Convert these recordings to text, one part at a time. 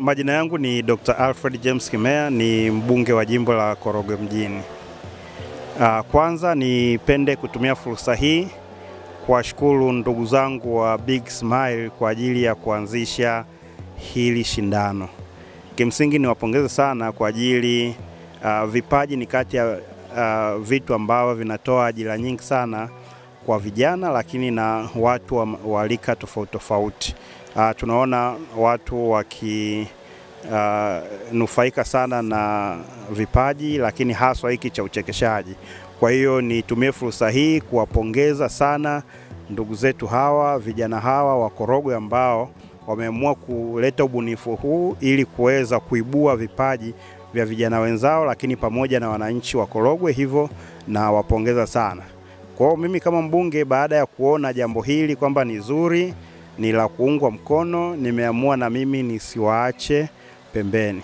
Majina yangu ni Dr. Alfred James Kimea, ni mbunge wa jimbo la Korogwe mjini. Kwanza nipende kutumia fursa hii kuwashukuru ndugu zangu wa Big Smile kwa ajili ya kuanzisha hili shindano. Kimsingi niwapongeze sana kwa ajili vipaji ni kati ya vitu ambavyo vinatoa ajira nyingi sana kwa vijana, lakini na watu wa rika tofauti tofauti. Tunaona watu nufaika sana na vipaji, lakini haswa hiki cha uchekeshaji. Kwa hiyo nitumie fursa hii kuwapongeza sana ndugu zetu hawa, vijana hawa wa Korogwe ambao wameamua kuleta ubunifu huu ili kuweza kuibua vipaji vya vijana wenzao, lakini pamoja na wananchi wa Korogwe. Hivyo na wapongeza sana. Kwa hiyo mimi kama mbunge, baada ya kuona jambo hili kwamba ni zuri, ni la kuungwa mkono, nimeamua na mimi nisiwaache pembeni.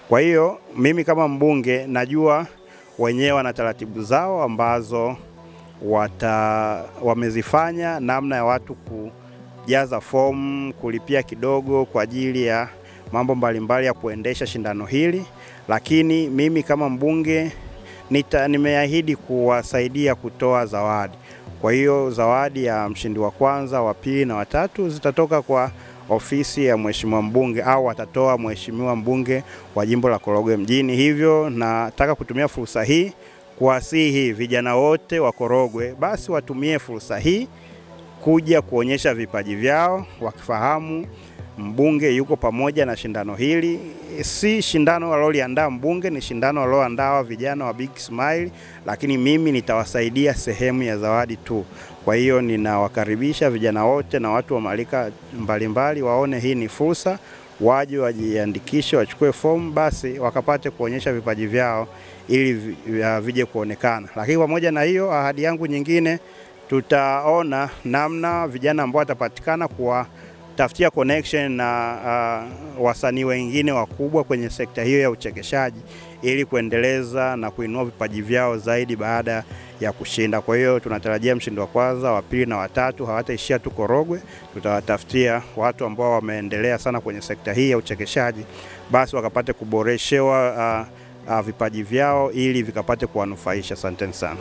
Kwa hiyo mimi kama mbunge najua wenyewe wana taratibu zao ambazo wamezifanya, namna ya watu kujaza fomu, kulipia kidogo kwa ajili ya mambo mbalimbali ya kuendesha shindano hili. Lakini mimi kama mbunge nimeahidi kuwasaidia kutoa zawadi. Kwa hiyo zawadi ya mshindi wa kwanza, wa pili na wa tatu zitatoka kwa ofisi ya mheshimiwa mbunge, au atatoa mheshimiwa mbunge wa jimbo la Korogwe mjini. Hivyo nataka kutumia fursa hii kuwasihi vijana wote wa Korogwe basi watumie fursa hii kuja kuonyesha vipaji vyao, wakifahamu mbunge yuko pamoja na shindano hili. Si shindano aliloliandaa mbunge, ni shindano aliloandaa vijana wa Big Smile, lakini mimi nitawasaidia sehemu ya zawadi tu. Kwa hiyo ninawakaribisha vijana wote na watu wa marika mbalimbali waone hii ni fursa, waje wajiandikishe, wachukue fomu, basi wakapate kuonyesha vipaji vyao ili vije kuonekana. Lakini pamoja na hiyo, ahadi yangu nyingine, tutaona namna vijana ambao watapatikana tafutia connection na wasanii wengine wakubwa kwenye sekta hiyo ya uchekeshaji, ili kuendeleza na kuinua vipaji vyao zaidi baada ya kushinda. Kwa hiyo tunatarajia mshindi wa kwanza, wa pili na wa tatu hawataishia tu Korogwe. Tutawatafutia watu ambao wameendelea sana kwenye sekta hii ya uchekeshaji, basi wakapate kuboreshewa vipaji vyao ili vikapate kuwanufaisha. Asanteni sana.